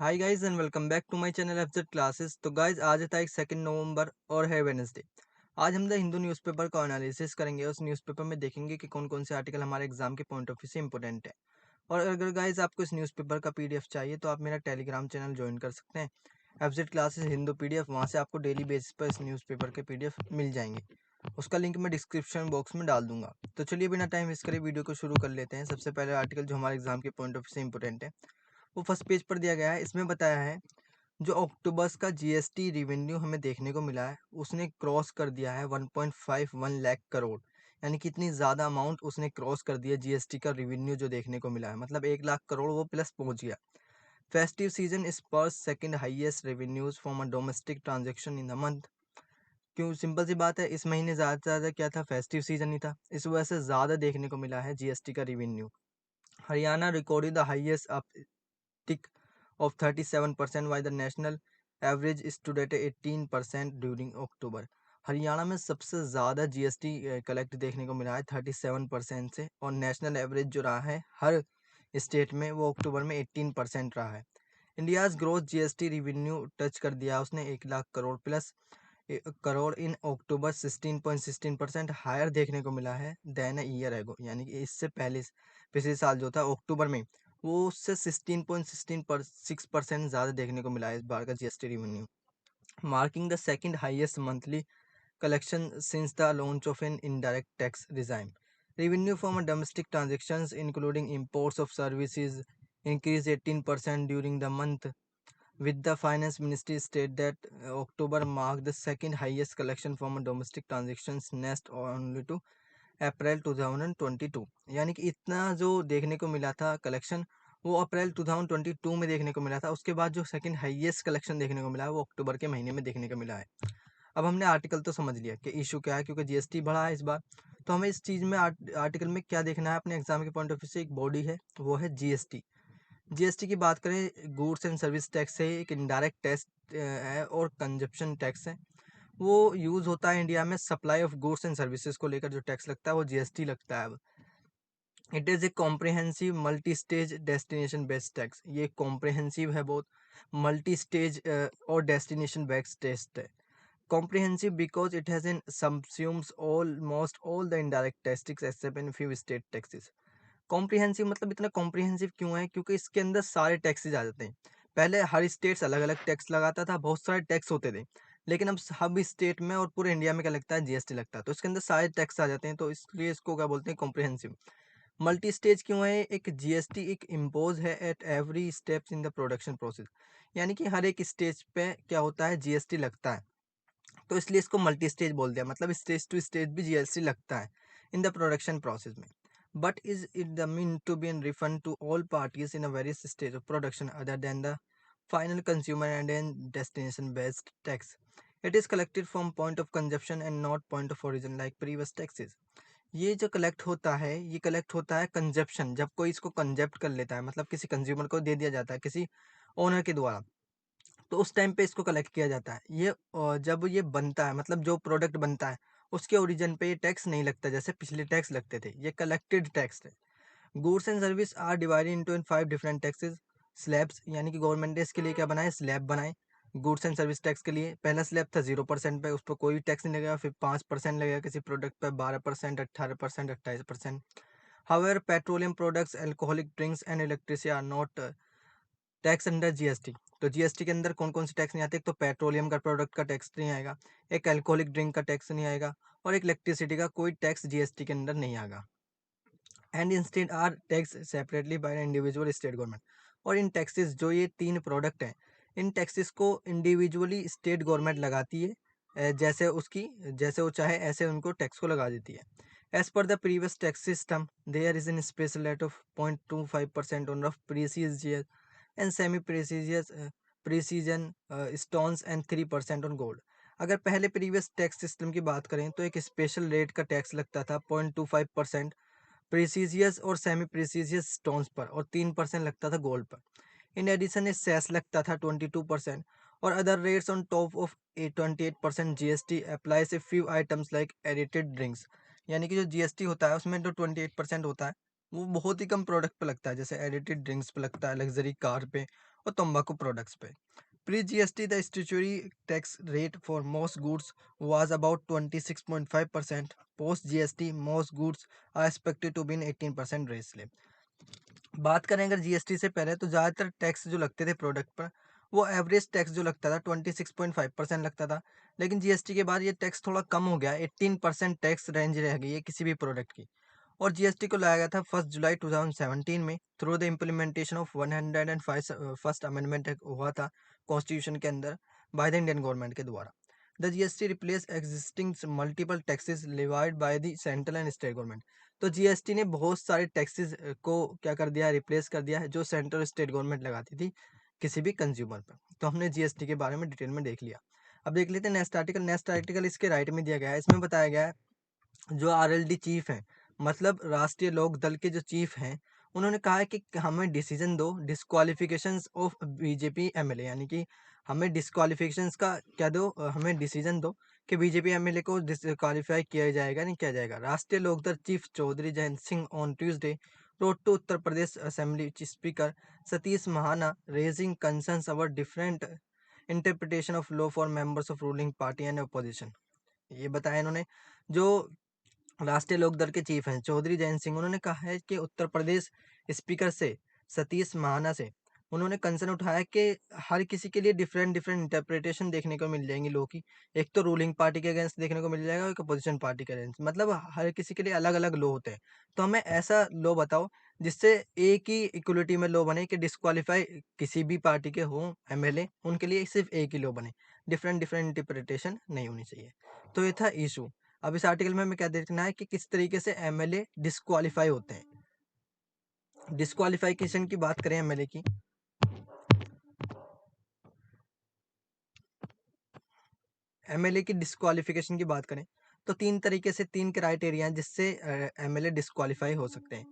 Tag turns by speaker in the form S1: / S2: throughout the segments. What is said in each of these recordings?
S1: Hi guys and welcome back to my channel FZ classes. तो guys आज है तारीख 2 नवंबर और है वेडनेसडे। आज हम द हिंदू न्यूज़पेपर का एनालिसिस करेंगे। उस न्यूज़पेपर में देखेंगे कि कौन कौन से आर्टिकल हमारे एग्जाम के पॉइंट ऑफ व्यू से इंपॉर्टेंट है। और अगर गाइस आपको इस न्यूज़पेपर का पीडीएफ चाहिए तो आप मेरा टेलीग्राम चैनल ज्वाइन कर सकते हैं, एफजेड क्लासेस हिंदू पीडीएफ। वहाँ से आपको डेली बेसिस पर इस न्यूज़पेपर के पीडीएफ मिल जाएंगे। उसका लिंक मैं डिस्क्रिप्शन बॉक्स में डाल दूंगा। तो चलिए बिना टाइम वेस्ट करे वीडियो को शुरू कर लेते हैं। सबसे पहले आर्टिकल जो हमारे एग्जाम के पॉइंट ऑफ व्यू से इंपॉर्टेंट है वो फर्स्ट पेज पर दिया गया है। इसमें बताया है जो अक्टूबर का जीएसटी रिवेन्यू हमें देखने को मिला है उसने क्रॉस कर दिया है 1.51 लाख करोड़। यानी कि इतनी ज़्यादा अमाउंट उसने क्रॉस कर दिया। जीएसटी का रिवेन्यू जो देखने को मिला है मतलब 1 लाख करोड़ वो प्लस पहुंच गया। फेस्टिव सीजन इस पर second highest revenues from a domestic transaction in the month. क्यों? सिंपल सी बात है, इस महीने ज़्यादा से ज़्यादा क्या था, फेस्टिव सीजन ही था। इस वजह से ज़्यादा देखने को मिला है जीएसटी का revenue. Haryana recorded the highest tick of 37% while the national average stood at 18% during अक्टूबर। हरियाणा में सबसे ज़्यादा जीएसटी कलेक्ट देखने को मिला है 37% से, और नेशनल एवरेज जो रहा है हर स्टेट में वो अक्टूबर में 18% रहा है। India's growth GST revenue touch कर दिया उसने 1 लाख करोड़ प्लस करोड़ इन अक्टूबर 16.16% हायर देखने को मिला है देन अ ईयर एगो। यानी कि इससे पहले पिछले साल जो था अक्टूबर में वो उससे 16.16% ज़्यादा देखने को मिला है इस बार का GST revenue, marking the second highest monthly collection since the launch of an indirect tax regime. Revenue from domestic transactions, including imports of services, increased 18% during the month, with the finance ministry state that October marked the second highest collection from domestic transactions next only to अप्रैल 2022। यानी कि इतना जो देखने को मिला था collection वो अप्रैल 2022 में देखने को मिला था। उसके बाद जो सेकंड हाईएस्ट कलेक्शन देखने को मिला है वो अक्टूबर के महीने में देखने को मिला है। अब हमने आर्टिकल तो समझ लिया कि इशू क्या है, क्योंकि जीएसटी बढ़ा है इस बार। तो हमें इस चीज़ में आर्टिकल में क्या देखना है अपने एग्जाम के पॉइंट ऑफ व्यू से, एक बॉडी है वो है जीएसटी। जीएसटी की बात करें, गुड्स एंड सर्विस टैक्स है, एक इनडायरेक्ट टैक्स है और कंजप्शन टैक्स है। वो यूज़ होता है इंडिया में supply of goods and services को लेकर जो टैक्स लगता है वो जीएसटी लगता है। अब it is a comprehensive multi stage destination based tax. ये कॉम्प्रिहेंसिव है बहुत, मल्टी स्टेज और डेस्टिनेशन बेस्ड टैक्स है। Comprehensive because it has in subsumes almost all the indirect taxes except in few state taxes. Comprehensive मतलब इतना comprehensive क्यों है, क्योंकि इसके अंदर सारे टैक्सेज आ जाते हैं। पहले हर स्टेट्स अलग अलग टैक्स लगाता था, बहुत सारे टैक्स होते थे, लेकिन अब सब स्टेट में और पूरे इंडिया में क्या लगता है, जीएसटी लगता है। तो इसके अंदर सारे टैक्स आ जाते हैं, तो इसलिए इसको क्या बोलते हैं, कॉम्प्रिहेंसिव। मल्टी स्टेज क्यों है, एक जीएसटी एक इम्पोज है at every steps in the production process. यानी कि हर एक स्टेज पे क्या होता है, जीएसटी लगता है, तो इसलिए इसको मल्टी स्टेज बोल दिया। मतलब स्टेज टू स्टेज भी जीएसटी लगता है इन द प्रोडक्शन प्रोसेस में। But is it the mean to be an refund to all parties in a various stage of production other than the final consumer and an destination based tax. It is collected from point of consumption and not point of origin like previous taxes. ये जो collect होता है ये collect होता है consumption, जब कोई इसको कंजेप्ट कर लेता है, मतलब किसी कंज्यूमर को दे दिया जाता है किसी ओनर के द्वारा, तो उस टाइम पे इसको कलेक्ट किया जाता है। ये जब ये बनता है, मतलब जो प्रोडक्ट बनता है उसके ओरिजिन पे ये टैक्स नहीं लगता जैसे पिछले टैक्स लगते थे, ये कलेक्टेड टैक्स है। Goods and service are divided into in 5 different taxes slabs. यानी कि गवर्नमेंट ने इसके लिए क्या बनाया, स्लैब बनाए गुड्स एंड सर्विस टैक्स के लिए। पहला स्लैब था 0% पे, उस पर कोई टैक्स नहीं लगेगा। फिर 5% लगेगा किसी प्रोडक्ट पर, 12%, 18%, 28%। However petroleum products, alcoholic drinks and electricity are not tax under GST. तो जीएसटी के अंदर कौन कौन से टैक्स नहीं आते, एक तो पेट्रोलियम का प्रोडक्ट का टैक्स नहीं आएगा, एक अल्कोहलिक ड्रिंक का टैक्स नहीं आएगा, और एक इलेक्ट्रिसिटी का कोई टैक्स जीएसटी के अंदर नहीं आएगा। And instead are tax separately by individual state government. और इन टैक्सेस जो ये 3 प्रोडक्ट हैं, इन टैक्सेस को इंडिविजुअली स्टेट गवर्नमेंट लगाती है। जैसे उसकी जैसे वो चाहे ऐसे उनको टैक्स को लगा देती है। As per the previous tax system there is in special rate of 0.25% on rough precious and semi precious precision stones and 3% on gold. अगर पहले प्रीवियस टैक्स सिस्टम की बात करें तो एक स्पेशल रेट का टैक्स लगता था 0.25% प्रेसिजियस और सेमी प्रेसिजियस स्टोन्स पर, और 3% लगता था गोल्ड पर। इन एडिशन ए सेस लगता था 22%, और other rates on top of 28% GST applies a few items like edited drinks. यानी कि जो जीएसटी होता है उसमें जो 28% होता है वो बहुत ही कम प्रोडक्ट पे लगता है, जैसे एडिटेड ड्रिंक्स पे लगता है, लग्जरी कार पे, और तंबाकू प्रोडक्ट्स पे। Pre GST the statutory tax rate for most goods was about 26.5%. Post GST most goods are expected to be in 18% rate slab. बात करें अगर जीएसटी से पहले तो ज़्यादातर टैक्स जो लगते थे प्रोडक्ट पर, वो एवरेज टैक्स जो लगता था 26.5% लगता था। लेकिन जीएसटी के बाद ये टैक्स थोड़ा कम हो गया, 18% टैक्स रेंज रह गई है किसी भी प्रोडक्ट की। और जीएसटी को लाया गया था 1 जुलाई 2017 में through the implementation of 105 first amendment हुआ था कॉन्स्टिट्यूशन के अंदर बाय द इंडियन गवर्नमेंट के द्वारा। The GST replace existing multiple taxes levied by the central and state government. तो जीएसटी ने बहुत सारे टैक्सेस को क्या कर दिया, रिप्लेस कर दिया है, जो सेंट्रल स्टेट गवर्नमेंट लगाती थी किसी भी कंज्यूमर पर। तो हमने जीएसटी के बारे में डिटेल में देख लिया। अब देख लेते हैं नेक्स्ट आर्टिकल। नेक्स्ट आर्टिकल इसके राइट में दिया गया है। इसमें बताया गया है जो आरएलडी चीफ हैं, मतलब राष्ट्रीय लोक दल के जो चीफ हैं, उन्होंने कहा है कि हमें डिसीजन दो डिस्क्वालिफिकेशंस ऑफ बीजेपी एमएलए, यानी कि हमें डिस्क्वालिफिकेशंस का क्या दो, हमें डिसीजन दो कि बीजेपी एमएलए को डिस्क्वालीफाई किया जाएगा नहीं किया जाएगा। Rashtriya Lok Dal chief Chaudhary Jayant Singh on Tuesday wrote to Uttar Pradesh assembly speaker Satish Mahana raising concerns about different interpretation of law for members of ruling party and opposition. ये बताया इन्होंने। जो राष्ट्रीय लोकदल के चीफ हैं चौधरी जयंत सिंह, उन्होंने कहा है कि उत्तर प्रदेश स्पीकर से सतीश महाना से उन्होंने कंसर्न उठाया कि हर किसी के लिए डिफरेंट डिफरेंट इंटरप्रिटेशन देखने को मिल जाएंगी लॉ की। एक तो रूलिंग पार्टी के अगेंस्ट देखने को मिल जाएगा, एक अपोजिशन पार्टी के अगेंस्ट, मतलब हर किसी के लिए अलग अलग लॉ होते हैं। तो हमें ऐसा लॉ बताओ जिससे एक ही इक्वलिटी में लॉ बने कि डिस्क्वालीफाई किसी भी पार्टी के हों एमएलए, उनके लिए सिर्फ एक ही लॉ बने, डिफरेंट डिफरेंट इंटरप्रिटेशन नहीं होनी चाहिए। तो ये था इशू। अब इस आर्टिकल में हमें क्या देखना है कि किस तरीके से एमएलए डिस्क्वालीफाई होते हैं। डिस्क्वालिफिकेशन की बात करें एमएलए की, एमएलए की डिस्क्वालिफिकेशन की बात करें तो तीन तरीके से, तीन क्राइटेरिया हैं जिससे एमएलए डिस्क्वालीफाई हो सकते हैं।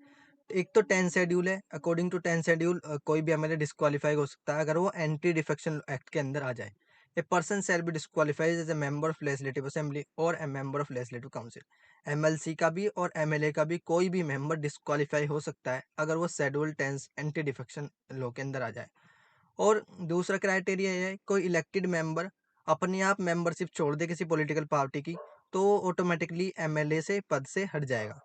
S1: एक तो 10 शेड्यूल है। अकॉर्डिंग टू 10 शेड्यूल कोई भी एमएलए डिस्क्वालीफाई हो सकता है अगर वो एंटी डिफेक्शन एक्ट के अंदर आ जाए। A person shall be disqualified as a member of legislative assembly और a member of legislative council. MLC का भी और एमएलए का भी कोई भी मेंबर डिस्क्वालीफाई हो सकता है अगर वो शेड्यूल 10 एंटी डिफेक्शन लॉ के अंदर आ जाए। और दूसरा क्राइटेरिया ये है कोई इलेक्टेड मेंबर अपने आप मेंबरशिप छोड़ दे किसी पॉलिटिकल पार्टी की तो ऑटोमेटिकली एमएलए से पद से हट जाएगा।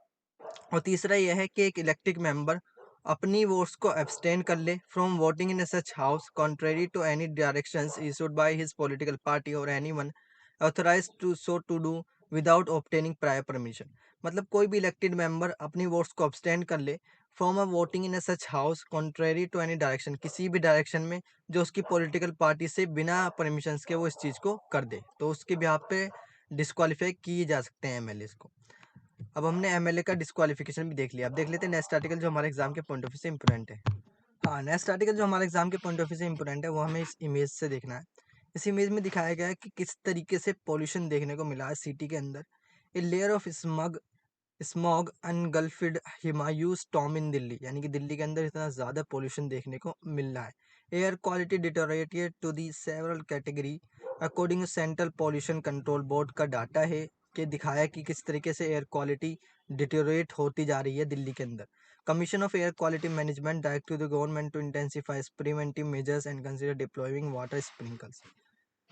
S1: और तीसरा यह है कि एक इलेक्टेड मेंबर अपनी वोट्स को एब्सटेन कर ले from voting in such house contrary to any directions issued by his political party और anyone authorised to so to do without obtaining prior permission. मतलब कोई भी इलेक्टेड मेंबर अपनी वोट्स को एब्सटेन कर ले from a voting in such house contrary to any direction, किसी भी डायरेक्शन में जो उसकी पॉलिटिकल पार्टी से बिना परमिशन के वो इस चीज़ को कर दे, तो उसके बिहाफ पे डिस्क्वालीफाई किए जा सकते हैं एमएलए को। अब हमने एमएलए का डिस्क्वालिफिकेशन भी देख लिया। अब देख लेते हैं नेक्स्ट आर्टिकल जो हमारे एग्जाम के पॉइंट ऑफ व्यू से इंपोर्टेंट है। हाँ, नेक्स्ट आर्टिकल जो हमारे एग्जाम के पॉइंट ऑफ व्यू से इंपोर्टेंट है वो हमें इस इमेज से देखना है। इस इमेज में दिखाया गया है कि किस तरीके से पॉल्यूशन देखने को मिला है सिटी के अंदर। A layer of smog engulfed Humayun's tomb in Delhi, यानी कि दिल्ली के अंदर इतना ज़्यादा पॉल्यूशन देखने को मिल रहा है। Air quality deteriorated to the severe category according central pollution control board का डाटा है कि दिखाया कि किस तरीके से एयर क्वालिटी डिटोरेट होती जा रही है दिल्ली के अंदर। Commission of air quality management direct to the government to intensify preventive measures and consider deploying water sprinklers.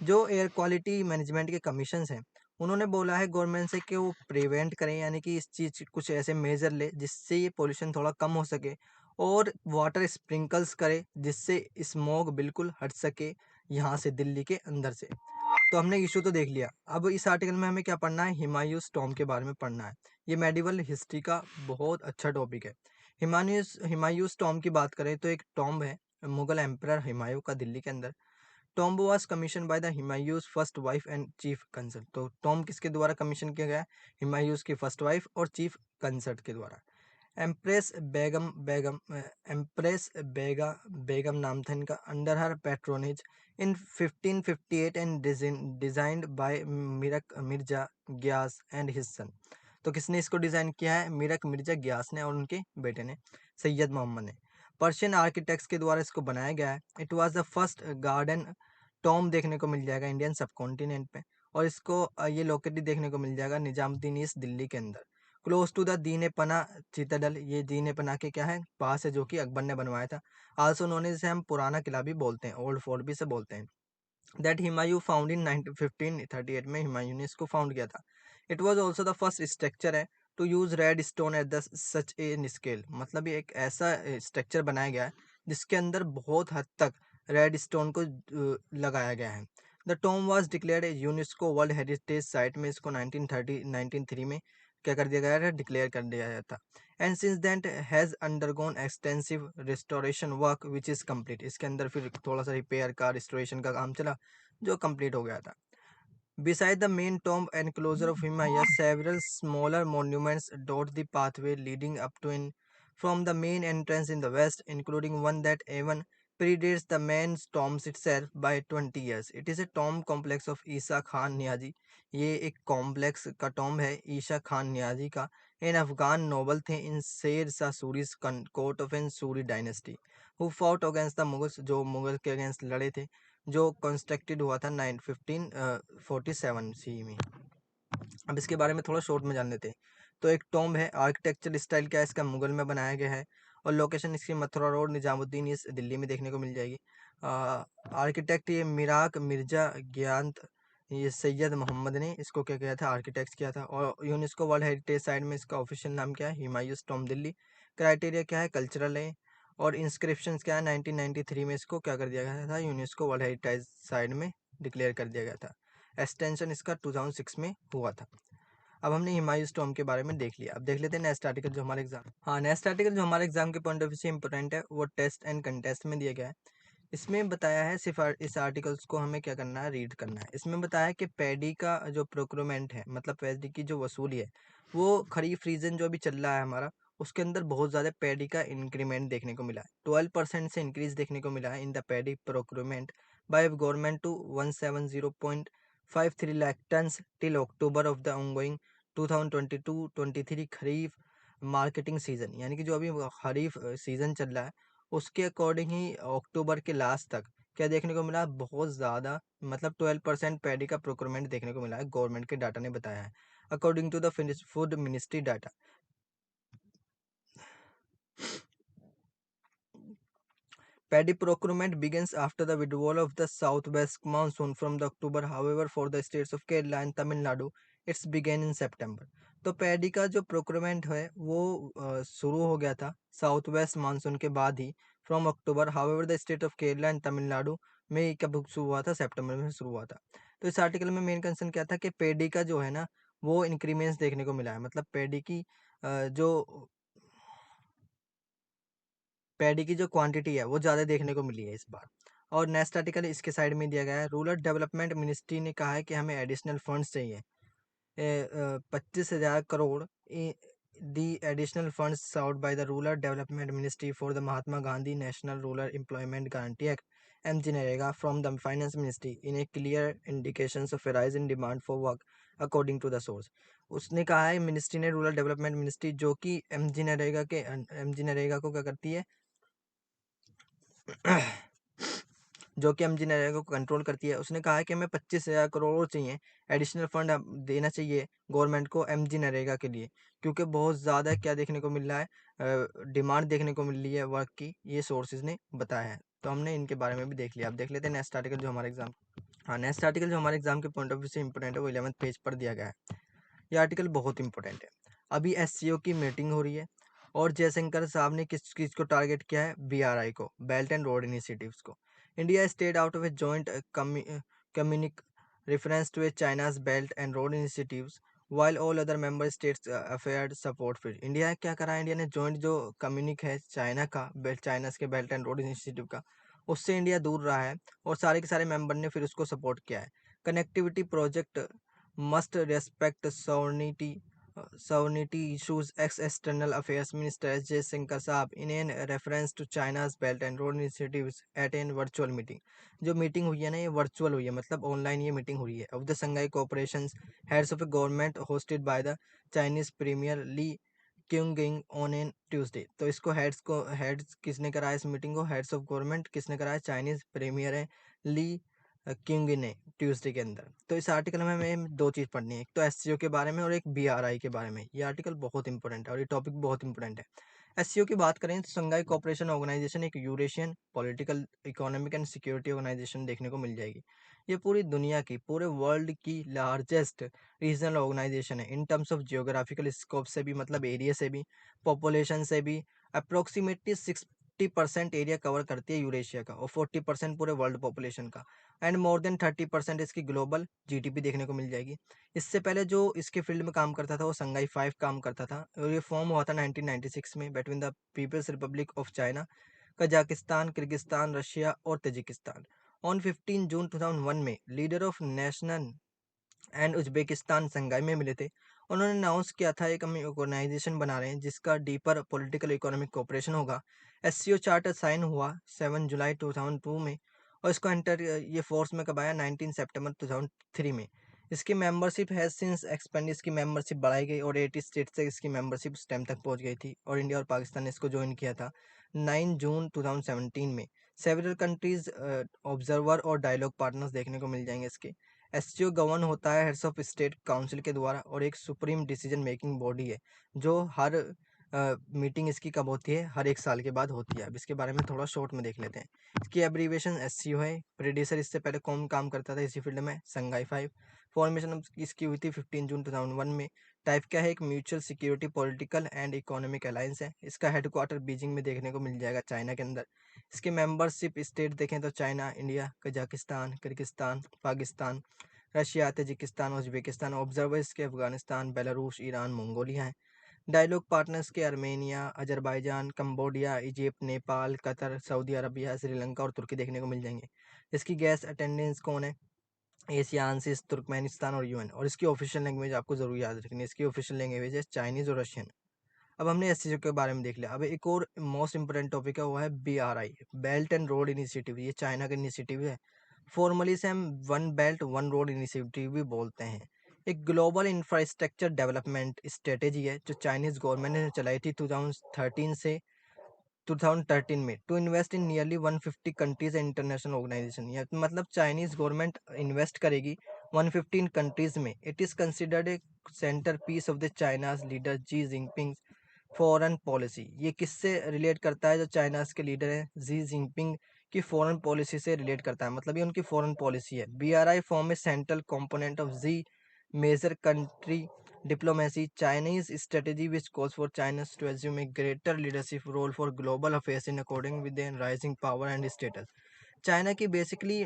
S1: जो एयर क्वालिटी मैनेजमेंट के कमीशंस हैं उन्होंने बोला है गवर्नमेंट से कि वो प्रिवेंट करें, यानी कि इस चीज़ कुछ ऐसे मेजर ले जिससे ये पोल्यूशन थोड़ा कम हो सके, और वाटर स्प्रिंकल्स करे जिससे स्मॉग बिल्कुल हट सके यहाँ से दिल्ली के अंदर से। तो हमने इशू तो देख लिया। अब इस आर्टिकल में हमें क्या पढ़ना है, हिमायूस टॉम के बारे में पढ़ना है। ये मेडिवल हिस्ट्री का बहुत अच्छा टॉपिक है। हिमायूस टॉम की बात करें तो एक टॉम्ब है मुगल एम्परर हुमायूं का दिल्ली के अंदर। Tomb was commission by the Humayun's first wife and chief consort. तो टॉम्ब किसके द्वारा कमीशन किया गया, हुमायूंस की फर्स्ट वाइफ और चीफ कंसर्ट के द्वारा। एम्प्रेस बेगम नाम था इनका, under her patronage in 1558 and designed by Mirak Mirza Ghiyas and his son. तो किसने इसको डिजाइन किया है, मिरक मिर्जा ग्यास ने और उनके बेटे ने सैयद मोहम्मद ने। पर्शियन आर्किटेक्ट्स के द्वारा इसको बनाया गया है। It was the first garden Tom देखने को मिल जाएगा इंडियन सब कॉन्टिनेंट पे, और इसको ये लोकेलिटी देखने को मिल जाएगा निजामुद्दीन ईस्ट दिल्ली के अंदर। क्लोज टू द दीन पना चिताडल, ये दीन पना के क्या है पास है, जो कि अकबर ने बनवाया था। आल्सो नोन एज, हम पुराना किला भी बोलते हैं, ओल्ड फोर्ट भी से बोलते हैं। दैट हुमायूं फाउंड इन 1538 में हुमायूं ने इसको फाउंड किया था। It was also the first structure है to use red stone at the such a scale, मतलब ये एक ऐसा स्ट्रक्चर बनाया गया है जिसके अंदर बहुत हद तक रेड स्टोन को लगाया गया है। The Tom was declared UNESCO world heritage site में इसको 1903 में क्या कर दिया गया था, डिक्लेयर कर दिया गया था। And since that has undergone extensive restoration work which is complete, इसके अंदर फिर थोड़ा सा रिपेयर का रिस्टोरेशन का काम चला जो कंप्लीट हो गया था। Beside the main tomb enclosure of Himayas, several smaller monuments dot the pathway leading up to and from the main entrance in the west, including one that even predates the main tombs itself by 20 years. It is a tomb complex of Isa Khan Niazi. ये एक complex का tomb है ईशा खान नियाजी का। इन Afghan Nobel थे in Sher Shah Suri's court of an Suri dynasty who fought against the Mughals, जो मुगल के against लड़े थे, जो कंस्ट्रक्टेड हुआ था 1547 सी में। अब इसके बारे में थोड़ा शॉर्ट में जान लेते हैं। तो एक टॉम्ब है, आर्किटेक्चर स्टाइल क्या है इसका, मुगल में बनाया गया है, और लोकेशन इसकी मथुरा रोड निजामुद्दीन इस दिल्ली में देखने को मिल जाएगी। आर्किटेक्ट ये मिराक मिर्जा ज्ञात, ये सैयद मोहम्मद ने इसको क्या किया था, आर्किटेक्ट किया था। और यूनेस्को वर्ल्ड हेरिटेज साइट में इसका ऑफिशियल नाम क्या है, हुमायूंस टॉम्ब दिल्ली। क्राइटेरिया क्या है, कल्चरल है। और इंस्क्रिप्शन क्या है, 1993 में इसको क्या कर दिया गया था, यूनेस्को वर्ल्ड हेरिटेज साइट में डिक्लेयर कर दिया गया था। एक्सटेंशन इसका 2006 में हुआ था। अब हमने हुमायूंस टॉम्ब के बारे में देख लिया, अब देख लेते हैं नेक्स्ट आर्टिकल जो हमारे एग्जाम, हाँ नेक्स्ट आर्टिकल जो हमारे एग्जाम के पॉइंट ऑफ व्यू से इंपॉर्टेंट है वो टेस्ट एंड कंटेस्ट में दिया गया है। इसमें बताया है सिर्फ इस आर्टिकल्स को हमें क्या करना है, रीड करना है। इसमें बताया है कि पैडी का जो प्रोक्योरमेंट है, मतलब पैडी की जो वसूली है, वो खरीफ रीजन जो अभी चल रहा है हमारा, उसके अंदर बहुत ज़्यादा पैडी का इंक्रीमेंट देखने को मिला है। 12% से इंक्रीज देखने को मिला है in the paddy procurement by government to 170.53 lakh tons till October of the ongoing 2022-23 kharif marketing season, यानी कि जो अभी खरीफ सीजन चल रहा है उसके अकॉर्डिंग ही अक्टूबर के लास्ट तक क्या देखने को मिला, बहुत ज़्यादा, मतलब 12% पैडी का प्रोक्योरमेंट देखने को मिला है, गवर्नमेंट के डाटा ने बताया है according to the food ministry data. Paddy procurement begins after the withdrawal of the southwest monsoon from the October. However, for the states of Kerala and Tamil Nadu, it's began in September. तो paddy का जो procurement है वो शुरू हो गया था south west monsoon के बाद ही, from October. However the state of Kerala and Tamil Nadu में कब शुरू हुआ था, सितंबर में शुरू हुआ था। तो इस आर्टिकल में मेन कंसर्न क्या था कि पैडी का जो है ना वो इंक्रीमेंट्स देखने को मिला है, मतलब पैडी की जो क्वांटिटी है वो ज़्यादा देखने को मिली है इस बार। और नेक्स्ट आर्टिकल इसके साइड में दिया गया है, रूरल डेवलपमेंट मिनिस्ट्री ने कहा है कि हमें एडिशनल फंड्स चाहिए 25,000 crore the additional funds sought by the rural development ministry for the Mahatma Gandhi national rural employment guarantee act MGNREGA from the finance ministry in a clear indication of a rise in demand for work according to the source. उसने कहा है ministry ने, rural development ministry जो कि M G NREGA को क्या करती है जो कि एमजी नरेगा को कंट्रोल करती है, उसने कहा है कि हमें 25,000 करोड़ चाहिए एडिशनल फंड देना चाहिए गवर्नमेंट को एमजी नरेगा के लिए, क्योंकि बहुत ज़्यादा क्या देखने को मिल रहा है, डिमांड देखने को मिल रही है वर्क की, ये सोर्सेज ने बताया है। तो हमने इनके बारे में भी देख लिया। अब देख लेते हैं नेक्स्ट आर्टिकल जो हमारे एग्जाम, हाँ नेक्स्ट आर्टिकल जो हमारे एग्जाम के पॉइंट ऑफ व्यू से इंपॉर्टेंट है वो 11th पेज पर दिया गया है। ये आर्टिकल बहुत इंपॉर्टेंट है। अभी एससीओ की मीटिंग हो रही है और जयशंकर साहब ने किस चीज़ को टारगेट किया है, बीआरआई को, बेल्ट एंड रोड इनिशिएटिव्स को। India state out of a joint communique reference to a China's Belt and Road Initiatives while all other member states affaired support फिर इंडिया क्या करा है, इंडिया ने जॉइंट जो कम्युनिक है चाइना का, चाइना के बेल्ट एंड रोड इनिशिएटिव का, उससे इंडिया दूर रहा है और सारे के सारे मेंबर ने फिर उसको सपोर्ट किया है। Connectivity project must respect sovereignty issues, ex-external affairs minister S. Jaishankar Saab in a reference to China's Belt and Road initiatives at a virtual meeting। जो मीटिंग हुई है ना ये वर्चुअल हुई है, मतलब ऑनलाइन ये मीटिंग हुई है of the Shanghai cooperation heads of a government hosted by the Chinese premier Li Qiang on an Tuesday. तो इसको हेड्स किसने कराया, इस मीटिंग को हेड्स ऑफ गवर्नमेंट किसने कराया, चाइनीज प्रीमियर है ली किंग ने ट्यूसडे के अंदर। तो इस आर्टिकल में हमें दो चीज़ पढ़नी है, एक तो एससीओ के बारे में और एक बीआरआई के बारे में। ये आर्टिकल बहुत इंपॉर्टेंट है और ये टॉपिक बहुत इंपॉर्टेंट है। एससीओ की बात करें तो संघाई कोऑपरेशन ऑर्गेनाइजेशन एक Eurasian political economic and security organisation देखने को मिल जाएगी। ये पूरी दुनिया की, पूरे वर्ल्ड की लार्जेस्ट रीजनल ऑर्गेनाइजेशन है in terms of geographical scope से भी, मतलब एरिया से भी, पॉपुलेशन से भी। अप्रोक्सीमेटली 60% एरिया कवर करती है यूरेशिया का और 40% पूरे वर्ल्ड पॉपुलेशन का, एंड मोर देन 30% इसकी ग्लोबल जीडीपी देखने को मिल जाएगी। इससे पहले जो इसके फील्ड में काम करता था वो संघाई 5 काम करता था और ये फॉर्म हुआ था 1996 में between the People's Republic of China, Kazakhstan, Kyrgyzstan, Russia और तजिकिस्तान। ऑन 15 जून 2001 में leader of national and Uzbekistan Shanghai में मिले थे। उन्होंने अनाउंस किया था एक हम ऑर्गेनाइजेशन बना रहे हैं जिसका डीपर पॉलिटिकल इकोनॉमिक कोऑपरेशन होगा। एससीओ चार्टर साइन हुआ 7 जुलाई 2002 में और इसको एंटर ये फोर्स में कब आया, 19 सितंबर 2003 में। इसकी मेंबरशिप है सिंस एक्सपेंड, इसकी मेंबरशिप बढ़ाई गई और 80 स्टेट से इसकी मेंबरशिप उस टाइम तक पहुंच गई थी और इंडिया और पाकिस्तान ने इसको ज्वाइन किया था 9 जून 2017 में। सेवरल कंट्रीज ऑब्जर्वर और डायलॉग पार्टनर्स देखने को मिल जाएंगे इसके। एससीओ गवर्न होता है हेड्स ऑफ स्टेट काउंसिल के द्वारा और एक सुप्रीम डिसीजन मेकिंग बॉडी है जो हर मीटिंग इसकी कब होती है, हर 1 साल के बाद होती है। अब इसके बारे में थोड़ा शॉर्ट में देख लेते हैं। इसकी एब्रीवेशन एससीओ है। प्रेडिसर इससे पहले कौन काम करता था इसी फील्ड में, संघाई 5। फॉर्मेशन इसकी हुई थी 15 जून 2001 में। टाइप क्या है, एक mutual security political and economic alliance है। इसका हेडक्वार्टर बीजिंग में देखने को मिल जाएगा, चाइना के अंदर। इसके मेंबरशिप स्टेट देखें तो China, India, Kazakhstan, Kyrgyzstan, Pakistan, Russia, Tajikistan, Uzbekistan. Observers के अफगानिस्तान, बेलारूस, ईरान, मंगोलिया हैं। डायलॉग पार्टनर्स के Armenia, Azerbaijan, Cambodia, Egypt, Nepal, Qatar, Saudi Arabia, Sri Lanka और तुर्की देखने को मिल जाएंगे। इसकी गेस्ट अटेंडेंस कौन है, एशियानसिस, तुर्कमेनिस्तान और यूएन। और इसकी ऑफिशियल लैंग्वेज आपको जरूर याद रखनी है, इसकी ऑफिशियल लैंग्वेज है चाइनीज और रशियन। अब हमने एससीओ के बारे में देख लिया। अब एक और मोस्ट इंपोर्टेंट टॉपिक है, वो है BRI, belt and road initiative. ये चाइना का इनिशिएटिव है। फॉर्मली से हम one belt one road initiative भी बोलते हैं। एक ग्लोबल इंफ्रास्ट्रक्चर डेवलपमेंट स्ट्रेटेजी है जो चाइनीज गवर्नमेंट ने चलाई थी 2013 से 2013 में, to invest in nearly 150 countries and international organisation. या मतलब चाइनीज गवर्नमेंट इन्वेस्ट करेगी 115 कंट्रीज में। It is considered a centrepiece of the China's leader Xi Jinping foreign policy. ये किससे रिलेट करता है, जो चाइना के लीडर हैं जी जिनपिंग की फॉरेन पॉलिसी से रिलेट करता है, मतलब ये उनकी फॉरेन पॉलिसी है। BRI form a central component of Xi major country diplomacy, Chinese strategy which calls for China to assume a greater leadership role for global affairs in according with their rising power and status। China की basically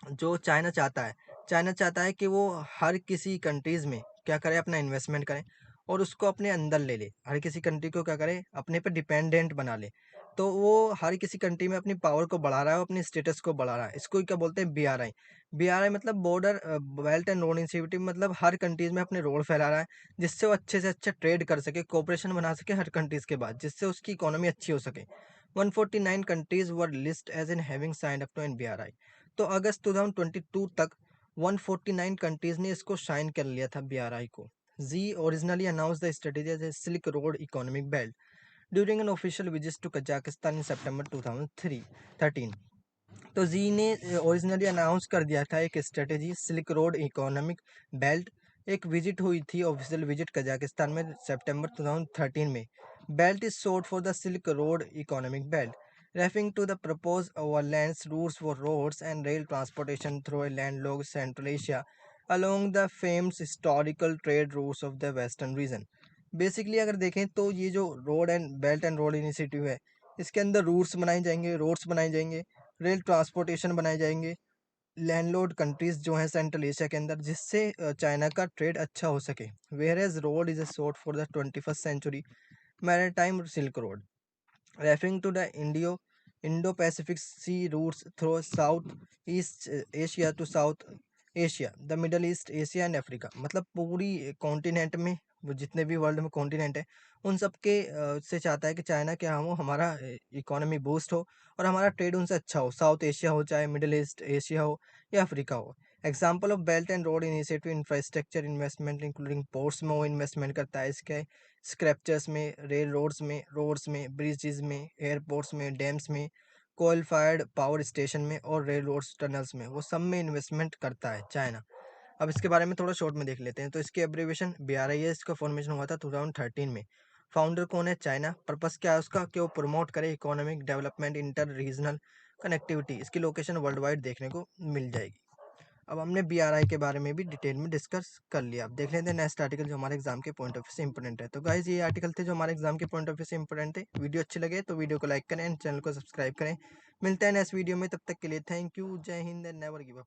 S1: जो China चाहता है कि वो हर किसी countries में क्या करे, अपना इन्वेस्टमेंट करे और उसको अपने अंदर ले ले। हर किसी कंट्री को क्या करे, अपने पे डिपेंडेंट बना ले। तो वो हर किसी कंट्री में अपनी पावर को बढ़ा रहा है, अपनी स्टेटस को बढ़ा रहा है। इसको क्या बोलते हैं, बीआरआई। बीआरआई मतलब border belt and road initiative, मतलब हर कंट्रीज में अपने रोड फैला रहा है जिससे वो अच्छे से अच्छा ट्रेड कर सके, कोऑपरेशन बना सके हर कंट्रीज के बाद, जिससे उसकी इकोनॉमी अच्छी हो सके। 149 countries were list as in having signed up to an BRI. तो अगस्त 2022 तक 149 कंट्रीज ने इसको साइन कर लिया था बीआरआई को। Xi originally announce the strategy as a silk road economic belt during an official visit to Kazakhstan in September 2013। तो जी ने ओरिजिनली अनाउंस कर दिया था एक strategy silk road economic belt. एक विजिट हुई थी, ऑफिशियल विजिट कजाकिस्तान में सितंबर 2013 में। Belt is short for the silk road economic belt, referring to the proposed overland routes for roads and rail transportation through a landlocked Central Asia along the famed historical trade routes of the western region। Basically अगर देखें तो ये जो road and belt and road initiative है, इसके अंदर roots बनाए जाएंगे, रोड्स बनाए जाएंगे, रेल ट्रांसपोर्टेशन बनाए जाएंगे लैंडलॉर्ड कंट्रीज जो हैं सेंट्रल एशिया के अंदर, जिससे चाइना का ट्रेड अच्छा हो सके। Whereas road is a short for the 21st century maritime silk road, referring to the Indo-Pacific sea routes through Southeast Asia to South Asia, the Middle East, Asia and Africa। मतलब पूरी continent में वो जितने भी world में continent है उन सब के से चाहता है कि चाइना क्या हो, हमारा इकोनॉमी बूस्ट हो और हमारा ट्रेड उनसे अच्छा हो। साउथ एशिया हो, चाहे मिडिल ईस्ट एशिया हो या अफ्रीका हो। Example of belt and road initiative infrastructure investment including ports में वो इन्वेस्टमेंट करता है, इसके स्क्रैप्चर्स में, रेल रोड्स में, ब्रिजेस में, एयरपोर्ट्स में, डैम्स में, कोयल फायर्ड पावर स्टेशन में और रेल रोड टनल्स में, वो सब में इन्वेस्टमेंट करता है चाइना। अब इसके बारे में थोड़ा शॉर्ट में देख लेते हैं। तो इसकी एब्रिविएशन BRI है, इसका फॉर्मेशन हुआ था 2013 में। फाउंडर कौन है? चाइना। पर्पस क्या है उसका? कि वो प्रमोट करे economic development, inter regional connectivity. इसकी लोकेशन वर्ल्ड वाइड देखने को मिल जाएगी। अब हमने BRI के बारे में भी डिटेल में डिस्कस कर लिया। अब देख लेते हैं नेक्स्ट आर्टिकल जो हमारे एग्जाम के पॉइंट ऑफ व्यू से इंपॉर्टेंट है। तो गाइज ये आर्टिकल थे जो हमारे एग्जाम के पॉइंट ऑफ व्यू से इंपॉर्टेंट थे। वीडियो अच्छे लगे तो वीडियो को लाइक करें एंड चैनल को सब्सक्राइब करें। मिलते हैं नेक्स्ट वीडियो में, तब तक के लिए थैंक यू, जय Hind and never give up.